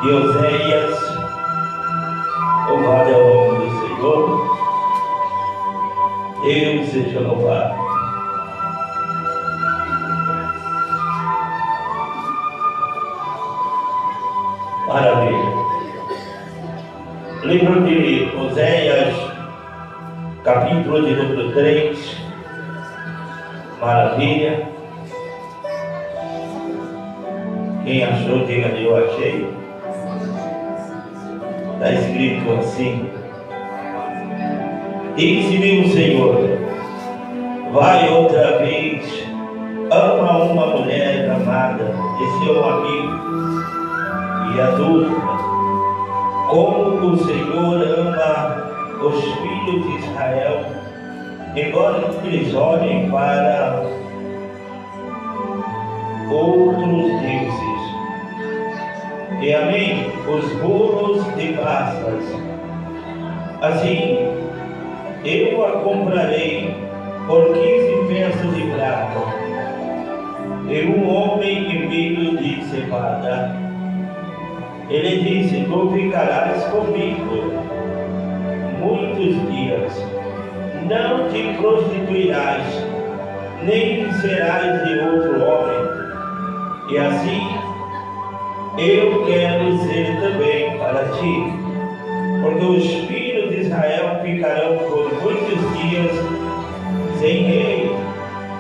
de Oséias. Louvado é o nome do Senhor. Deus seja louvado. Maravilha. Livro de Oséias, capítulo de número 3. Maravilha. Quem achou, diga: eu achei. Está escrito assim: disse-me o Senhor, vai outra vez, ama uma mulher amada de seu amigo e adulta, como o Senhor ama os filhos de Israel, embora eles olhem para outros deuses. E amém, os bolos de passas. Assim, eu a comprarei por 15 peças de prata, e um homem e meio de cevada. Ele disse: tu ficarás comigo muitos dias, não te prostituirás, nem serás de outro homem. E assim eu quero ser também para ti, porque os filhos de Israel ficarão por muitos dias sem rei,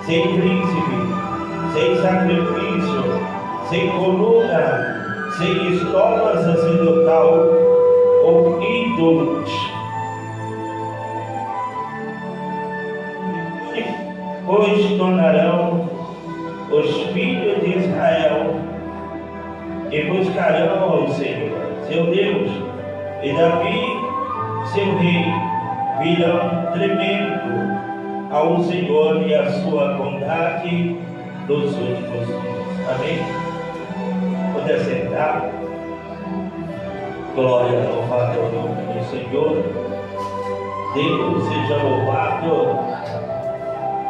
sem príncipe, sem sacrifício, sem coluna, sem escola sacerdotal ou ídolos. Pois tornarão os filhos de Israel e buscarão ao Senhor, seu Deus, e Davi, seu rei, virão tremendo ao Senhor e à sua bondade dos últimos dias. Amém? Pode sentar. Glória, louvado ao nome do Senhor. Deus seja louvado.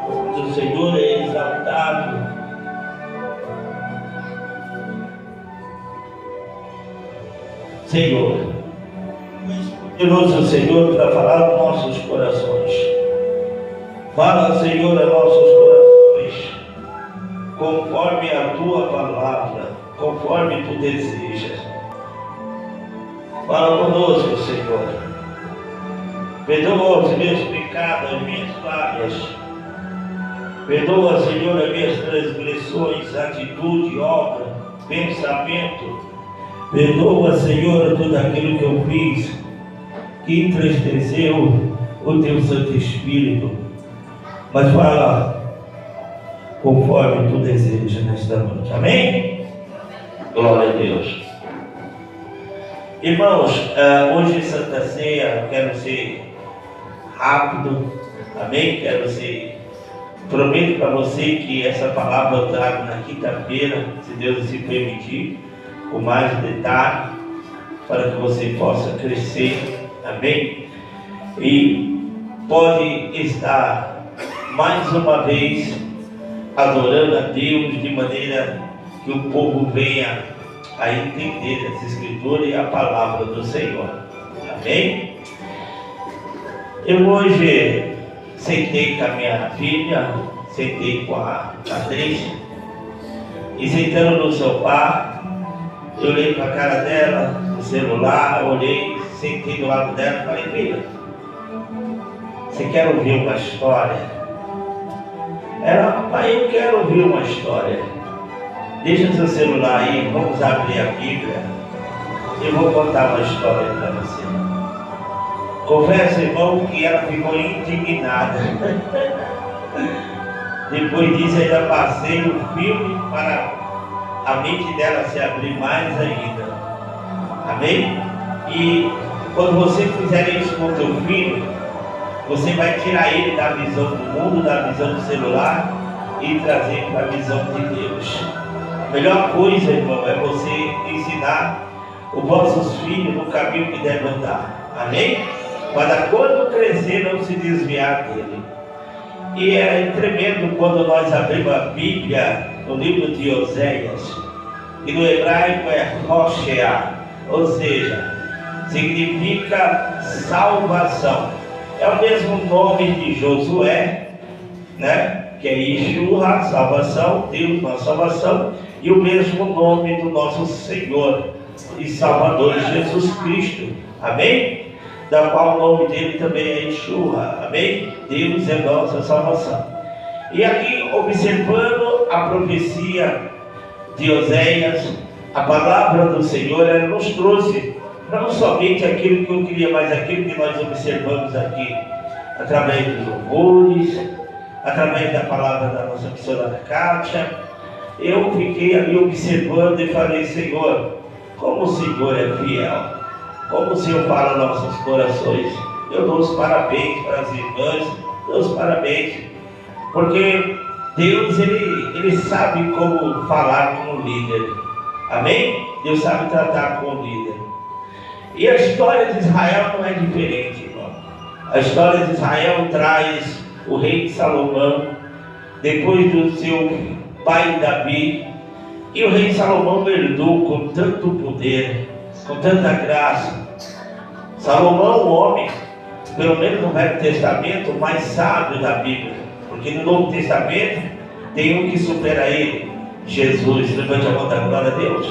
O nome do Senhor é exaltado. Senhor, poderoso Senhor, para falar aos nossos corações. Fala, Senhor, a nossos corações, conforme a tua palavra, conforme tu desejas. Fala conosco, Senhor. Perdoa os meus pecados, as minhas falhas. Perdoa, Senhor, as minhas transgressões, atitude, obra, pensamento. Perdoa, Senhor, tudo aquilo que eu fiz que entristeceu o teu Santo Espírito. Mas fala conforme tu desejas nesta noite. Amém? Glória a Deus. Irmãos, hoje Santa Ceia, quero ser rápido. Amém? Prometo para você que essa palavra eu trago na quinta-feira, se Deus assim permitir, com mais detalhe, para que você possa crescer. Amém? E pode estar mais uma vez adorando a Deus de maneira que o povo venha a entender essa escritura e a palavra do Senhor. Amém? Eu hoje sentei com a minha filha, sentei com a Patrícia, e sentando no sofá, eu olhei para a cara dela, no celular, olhei, sentei do lado dela e falei: filha, você quer ouvir uma história? Ela: pai, eu quero ouvir uma história. Deixa seu celular aí, vamos abrir a Bíblia. Eu vou contar uma história para você. Confesso, irmão, que ela ficou indignada. Depois disso, ainda passei o filme para a mente dela se abrir mais ainda. Amém? E quando você fizer isso com o teu filho, você vai tirar ele da visão do mundo, da visão do celular, e trazer para a visão de Deus. A melhor coisa, irmão, é você ensinar os vossos filhos no caminho que devem andar. Amém? Para quando crescer não se desviar dele. E é tremendo quando nós abrimos a Bíblia no livro de Oséias, e no hebraico é Hoshea. ou seja, significa salvação. É o mesmo nome de Josué, né? Que é Yeshua, salvação, Deus, nossa salvação, e o mesmo nome do nosso Senhor e Salvador Jesus Cristo, amém? Da qual o nome dele também é Yeshua, amém? Deus é nossa salvação. E aqui, observando a profecia de Oséias, a palavra do Senhor, ela nos trouxe não somente aquilo que eu queria, mas aquilo que nós observamos aqui, através dos louvores, através da palavra da nossa missionária Kátia. Eu fiquei ali observando e falei: Senhor, como o Senhor é fiel, como o Senhor fala nos nossos corações. Eu dou os parabéns para as irmãs, dou os parabéns, porque Deus, ele sabe como falar com o líder, amém? Deus sabe tratar com o líder. E a história de Israel não é diferente, irmão. A história de Israel traz o rei Salomão, depois do seu pai Davi, e o rei Salomão herdou com tanto poder, com tanta graça. Salomão, o homem, pelo menos no Velho Testamento, o mais sábio da Bíblia, porque no Novo Testamento tem um que supera ele, Jesus. Levante a mão da glória a Deus,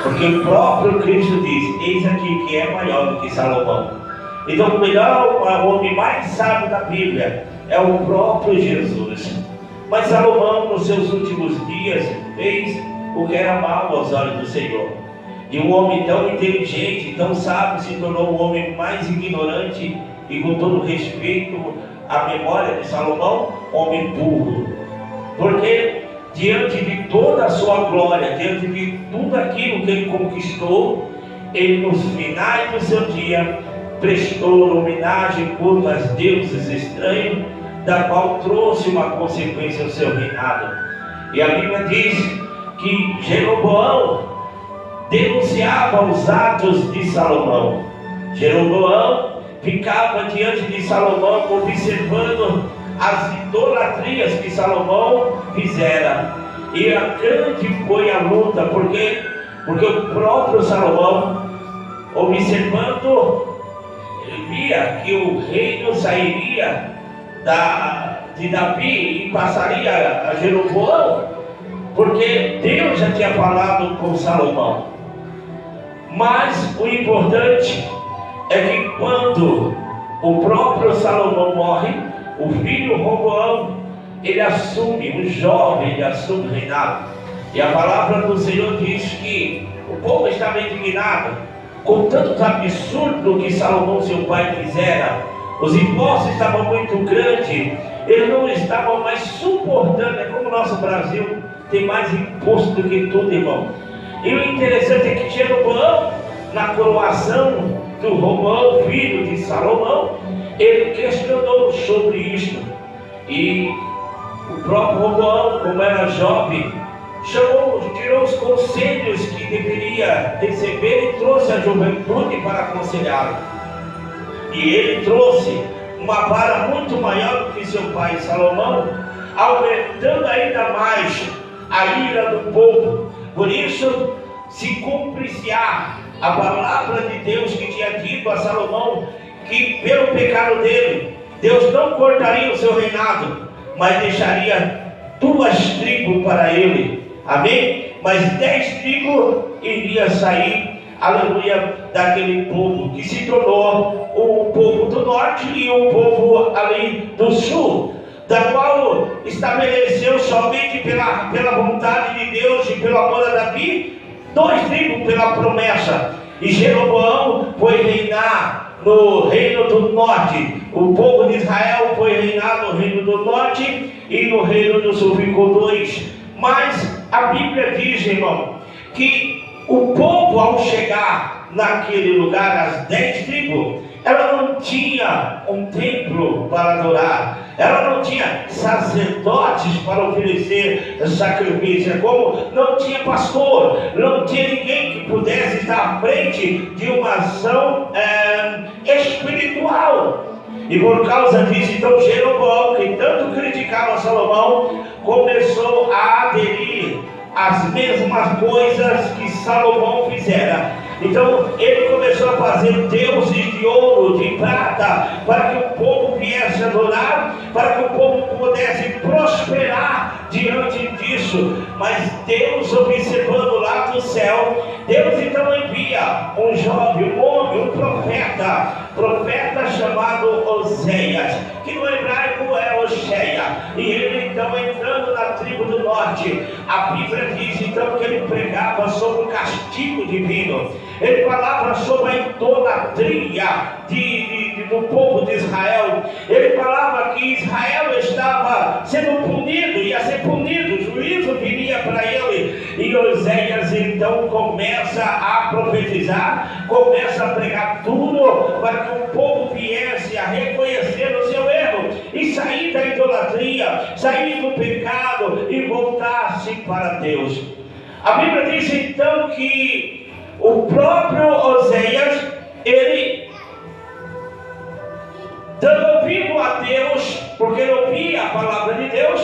porque o próprio Cristo diz: eis aqui que é maior do que Salomão. Então o melhor, o homem mais sábio da Bíblia é o próprio Jesus. Mas Salomão, nos seus últimos dias, fez o que era mal aos olhos do Senhor. E um homem tão inteligente, tão sábio, se tornou o homem mais ignorante, e com todo respeito à memória de Salomão, homem burro. Porque diante de toda a sua glória, diante de tudo aquilo que ele conquistou, ele nos finais do seu dia prestou homenagem por as deuses estranhos, da qual trouxe uma consequência ao seu reinado. E a Bíblia diz que Jeroboão denunciava os atos de Salomão. Jeroboão ficava diante de Salomão observando as idolatrias que Salomão fizera. E a grande foi a luta, porque o próprio Salomão, observando, ele via que o reino sairia de Davi e passaria a Jeroboão, porque Deus já tinha falado com Salomão. Mas o importante é que quando o próprio Salomão morre, o filho Roboão, ele assume, um jovem, ele assume o reinado. E a palavra do Senhor diz que o povo estava indignado com tanto absurdo que Salomão, seu pai, fizera. Os impostos estavam muito grandes, eles não estavam mais suportando. É como o nosso Brasil tem mais imposto do que tudo, irmão. E o interessante é que Jeroboão, na coroação do Roboão, filho de Salomão, ele questionou sobre isto. E o próprio Roboão, como era jovem, tirou os conselhos que deveria receber e trouxe a juventude para aconselhá-lo. E ele trouxe uma vara muito maior do que seu pai Salomão, aumentando ainda mais a ira do povo. Por isso se cumpre-se a palavra de Deus que tinha dito a Salomão, que pelo pecado dele, Deus não cortaria o seu reinado, mas deixaria 2 tribos para ele, amém? Mas 10 tribos iria sair, aleluia, daquele povo, que se tornou o povo do norte e o povo ali do sul, da qual estabeleceu somente pela vontade de Deus e pelo amor a Davi, 2 tribos pela promessa. E Jeroboão foi reinar no reino do norte. O povo de Israel foi reinar no reino do norte, e no reino do sul ficou 2. Mas a Bíblia diz, irmão, que o povo, ao chegar naquele lugar, as 10 tribos, ela não tinha um templo para adorar, ela não tinha sacerdotes para oferecer sacrifício, como não tinha pastor, não tinha ninguém que pudesse estar à frente de uma ação espiritual. E por causa disso, então, Jeroboão, que tanto criticava Salomão, começou a aderir as mesmas coisas que Salomão fizera. Então ele começou a fazer deuses de ouro, de prata, para que o povo viesse adorar, para que o povo pudesse prosperar diante disso. Mas Deus, observando lá do céu, Deus então envia um jovem, um homem, um profeta chamado Oséias, que no hebraico é Oséia. E ele então entrando na tribo do norte, a Bíblia diz então que ele pregava sobre o castigo divino. Ele falava sobre a idolatria do povo de Israel. Ele falava que Israel estava sendo punido, ia ser punido, o juízo viria para ele. E Oséias então começa a profetizar, começa a pregar tudo para que o povo viesse a reconhecer o seu erro e sair da idolatria, sair do pecado e voltar-se para Deus. A Bíblia diz então que o próprio Oséias, ele dando ouvido a Deus, porque ele ouvia a palavra de Deus,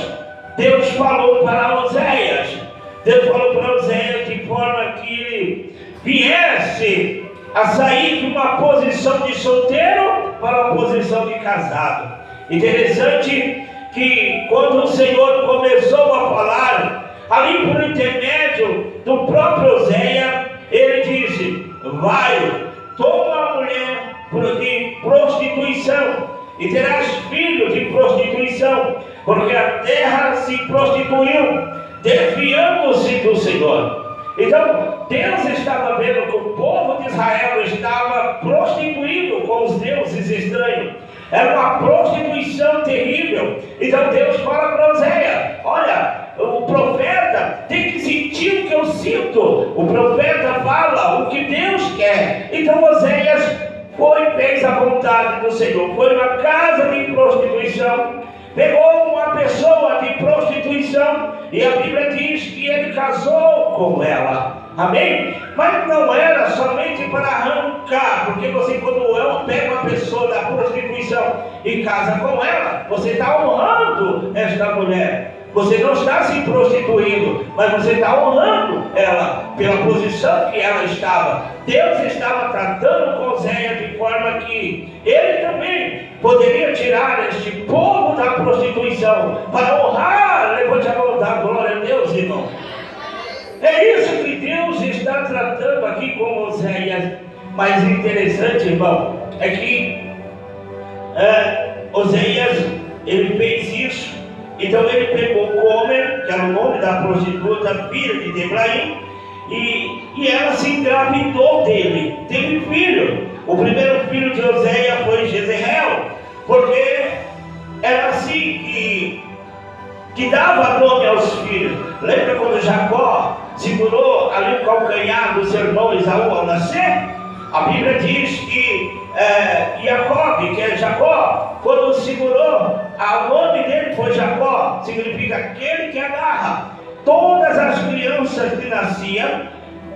Deus falou para Oséias. Deus falou para Oséias de forma que ele viesse a sair de uma posição de solteiro para uma posição de casado. Interessante que quando o Senhor começou a falar, ali por intermédio do próprio Oséias, ele disse: vai, toma a mulher de prostituição e terás filhos de prostituição, porque a terra se prostituiu, desviando-se do Senhor. Então Deus estava vendo que o povo de Israel estava prostituindo com os deuses estranhos. Era uma prostituição terrível. Então Deus fala para Oséias: olha, o profeta tem que sentir o que eu sinto. O profeta fala o que Deus quer. Então Oséias foi e fez a vontade do Senhor. Foi numa casa de prostituição, pegou uma pessoa de prostituição, e a Bíblia diz que ele casou com ela. Amém? Mas não era somente para arrancar, porque você, quando pega uma pessoa da prostituição e casa com ela, você está honrando esta mulher. Você não está se prostituindo, mas você está honrando ela pela posição que ela estava. Deus estava tratando com Oséias de forma que ele também poderia tirar este povo da prostituição para honrar. Levante a mão, dá glória a Deus, irmão. É isso que Deus está tratando aqui com Oséias. Mas interessante, irmão, é que Oséias, ele fez isso. Então ele pegou Gomer, que era o nome da prostituta, filha de Deblaim, e ela se engravidou dele, teve filho. O primeiro filho de Oséias foi Jezreel, porque era assim que dava nome aos filhos. Lembra quando Jacó segurou ali o calcanhar do seu irmão Esaú ao nascer? A Bíblia diz que Jacob, que é Jacó, quando segurou, o nome dele foi Jacó, significa aquele que agarra. Todas as crianças que nasciam,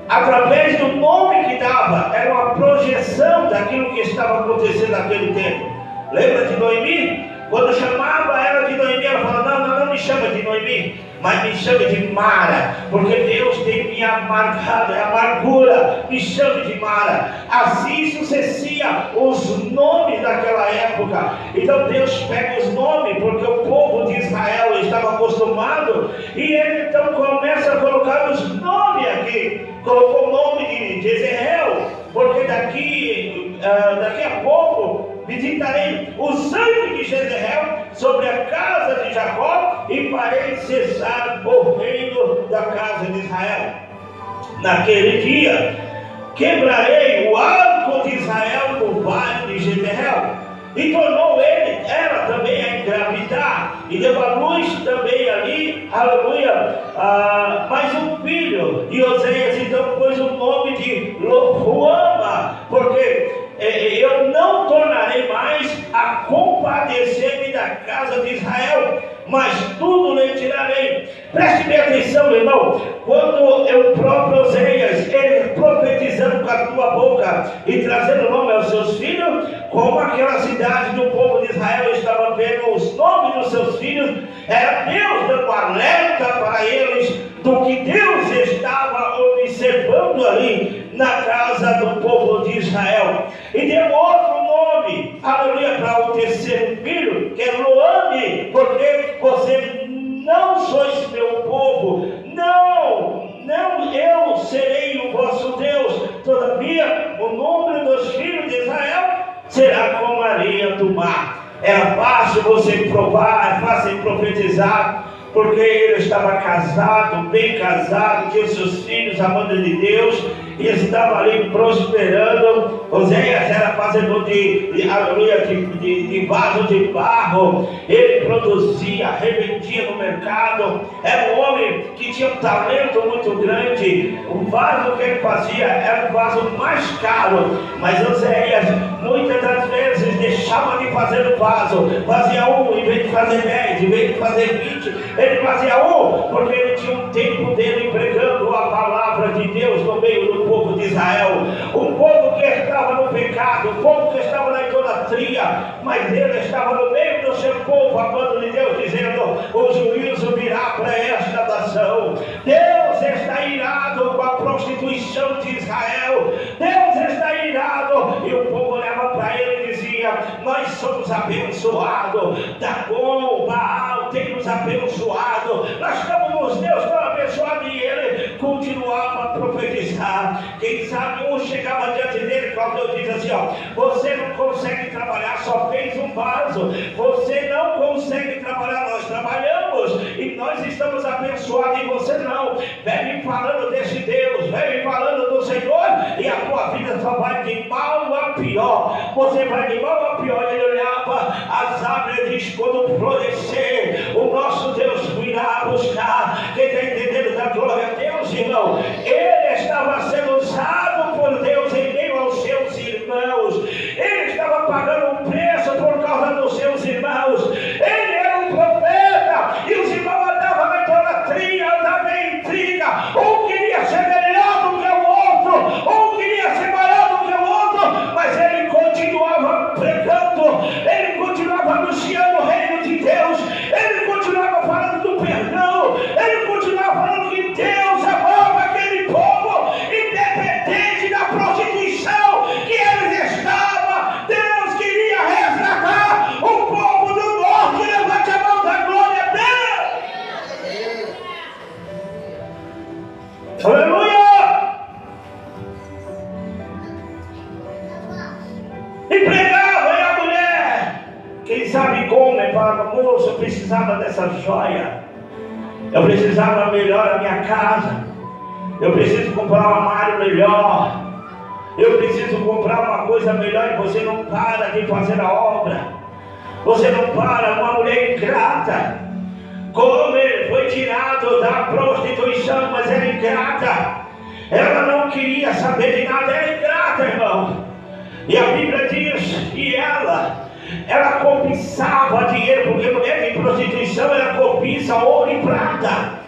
através do nome que dava, era uma projeção daquilo que estava acontecendo naquele tempo. Lembra de Noemi? Quando chamava ela de Noemi, ela falava: não me chama de Noemi, mas me chame de Mara, porque Deus tem me amargado, é amargura, me chame de Mara. Assim sucedia os nomes daquela época. Então Deus pega os nomes, porque o povo de Israel estava acostumado, e ele então começa a colocar os nomes aqui. Colocou o nome de Jezreel, porque daqui a pouco visitarei o sangue de Jezreel sobre a casa de Jacó, e farei cessar o reino da casa de Israel. Naquele dia quebrarei o arco de Israel no vale de Jezreel. E tornou ela também a engravidar, e deu a luz também ali, aleluia, mais um filho. E Oséias então pôs o nome de Lohuama, porque eu não tornarei mais a compadecer-me da casa de Israel, mas tudo lhe tirarei. Preste bem atenção, irmão. Quando o próprio Oséias, ele profetizando com a tua boca e trazendo nome aos seus filhos, como aquela cidade do povo de Israel estava vendo os nomes dos seus filhos, era Deus dando alerta para eles do que Deus estava observando ali na casa do povo de Israel. E deu outro nome, aleluia, para o terceiro filho, que é Lo-Ami, porque você não sois meu povo, não, eu serei o vosso Deus. Todavia, o número dos filhos de Israel será como a areia do mar. Era fácil você provar, é fácil profetizar, porque ele estava casado, bem casado, tinha seus filhos amando de Deus, e estava ali prosperando. Oséias era fazedor de vaso de barro, ele produzia, revendia no mercado, era um homem que tinha um talento muito grande. O vaso que ele fazia era o vaso mais caro, mas Oséias muitas das vezes deixava de fazer o vaso, fazia um em vez de fazer 10, em vez de fazer 20, ele fazia um, porque ele tinha um tempo dele pregando a palavra de Deus no meio do povo de Israel, o povo que estava no pecado, o povo que estava na idolatria, mas ele estava no meio do seu povo, amando de Deus, dizendo: o juízo virá para esta nação. Deus está irado com a prostituição de Israel, Deus está irado, e o povo olhava para ele e dizia: nós somos abençoados, Dagom, Baal tem nos abençoado, nós estamos, Deus está abençoado, e ele continuava a profetizar. Quem sabe um chegava diante dele, quando Deus diz assim: ó, você não consegue trabalhar, só fez um vaso, você não consegue trabalhar, nós trabalhamos e nós estamos abençoados, e você não. Vem falando desse Deus, vem falando do Senhor, e a tua vida só vai de mal a pior, você vai de mal a pior. Ele olhava as árvores quando florescer, o nosso Deus virá buscar. Quem está entendendo da glória a Deus, irmão? Ele estava sendo usado por Deus em meio aos seus irmãos, ele estava pagando um preço por causa dos seus irmãos, ele era um profeta, e os irmãos andavam na idolatria, andavam em intriga, um queria ser melhor do que o outro, um queria ser maior do que o outro, mas ele continuava pregando, ele continuava anunciando o reino de Deus, ele continuava falando do perdão, ele continuava falando que Deus amava aquele povo, independente da prostituição que eles estavam. Deus queria resgatar o povo do norte. Levante a mão da glória a Deus. Aleluia! E pregava, e a mulher, quem sabe como, falava: moço, eu precisava dessa joia, eu precisava melhorar a minha casa, eu preciso comprar um armário melhor, eu preciso comprar uma coisa melhor. E você não para de fazer a obra, você não para. Uma mulher ingrata, como ele foi tirado da prostituição, mas era ingrata, ela não queria saber de nada, era ingrata, irmão. E a Bíblia diz que ela cobiçava dinheiro, porque mulher de prostituição, ela cobiça ouro e prata.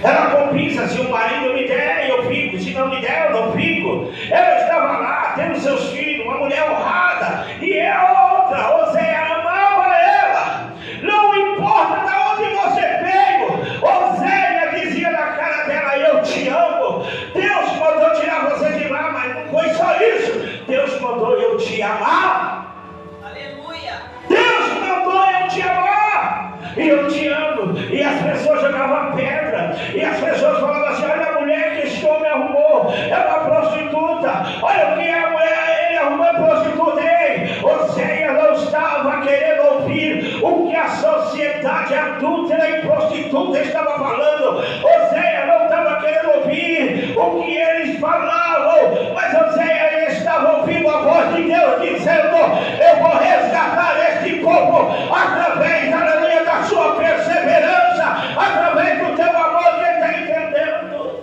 Ela cobiça: se o marido me der, eu fico, se não me der, eu não fico. Ela estava lá tendo seus filhos, uma mulher honrada, e a outra, Oséias, amava ela. Não importa de onde você veio, Oséias dizia na cara dela: eu te amo. Deus mandou tirar você de lá, mas não foi só isso. Deus mandou eu te amar. Aleluia. Deus mandou eu te amar, e eu te amo. E as pessoas jogavam pedra, e as pessoas falavam assim: olha a mulher que esse homem arrumou, é uma prostituta, olha o que a mulher, ele arrumou a prostituta. Ei, Oséias não estava querendo ouvir o que a sociedade adúltera e prostituta estava falando. Oséias não estava querendo ouvir o que eles falavam, mas Oséias estava ouvindo a voz de Deus dizendo: eu vou resgatar este povo através, aleluia, da sua perseverança, através do teu amor. Que está entendendo?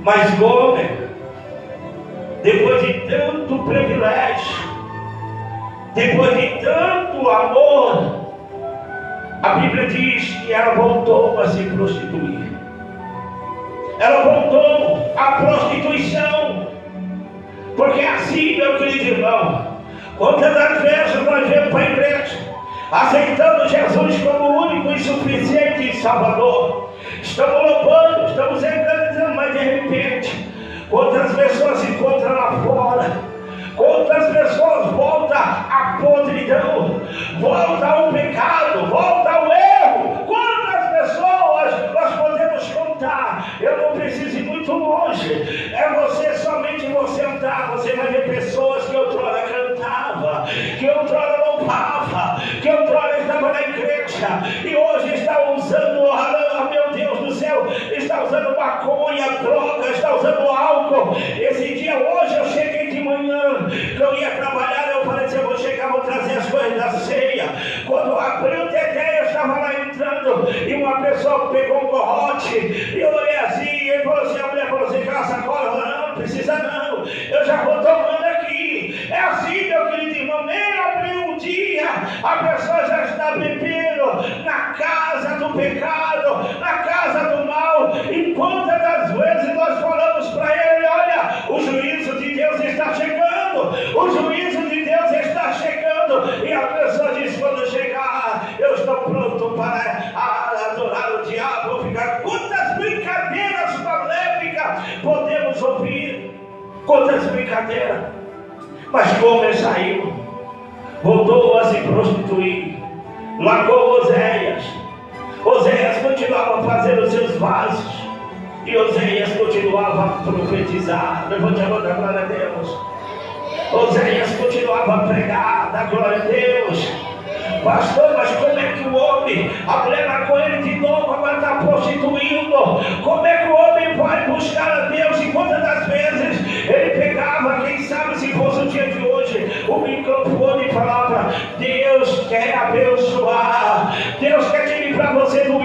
Mas Gomer, depois de tanto privilégio, depois de tanto amor, a Bíblia diz que ela voltou a se prostituir. Ela voltou à prostituição. Porque assim, meu querido irmão, quantas das vezes nós vemos para a igreja, aceitando Jesus como o único e suficiente Salvador. Estamos louvando, estamos engrandecendo, mas de repente, outras pessoas se encontram lá fora, outras pessoas voltam à podridão, voltam ao pecado, voltam ao erro. Quantas pessoas nós podemos contar? Eu não preciso ir muito longe, é você, somente você andar, você vai ver pessoas que outrora cantava, que outrora louvava, que outrora estava na igreja e hoje está usando, oh meu Deus do céu, está usando maconha, droga, está usando álcool. Esse dia, hoje eu cheguei de manhã, que eu ia trabalhar, eu falei assim, eu vou chegar, vou trazer as coisas da ceia. Quando abri o TT, eu estava lá entrando e uma pessoa pegou um gorrote e eu olhei assim, e ele falou assim, a mulher falou assim, aquela sacola, eu falei, não precisa não, eu já vou tomando aqui. É assim, meu querido irmão, nem abriu um dia, a pessoa já está bebendo na casa do pecado, na casa do mal. E quantas das vezes nós falamos para ele, olha, o juízo de Deus está chegando, o juízo de Deus está chegando, e a pessoa diz, quando chegar, eu estou pronto para adorar o diabo, vou ficar. Quantas brincadeiras maléficas podemos ouvir, quantas brincadeiras. Mas Gomer saiu, voltou a se prostituir, largou Oséias. Oséias continuava fazendo os seus vasos, e Oséias continuava a profetizar. Levante a mão, da glória a Deus. Oséias continuava a pregar, da glória a Deus. Pastor, mas como é que o homem, a mulher largou ele de novo, agora está prostituindo? Como é que o homem vai buscar a Deus? E quantas das vezes ele pegava, quem sabe se fosse o dia de hoje, o microfone e falava, Deus quer abençoar, Deus quer te livrar você do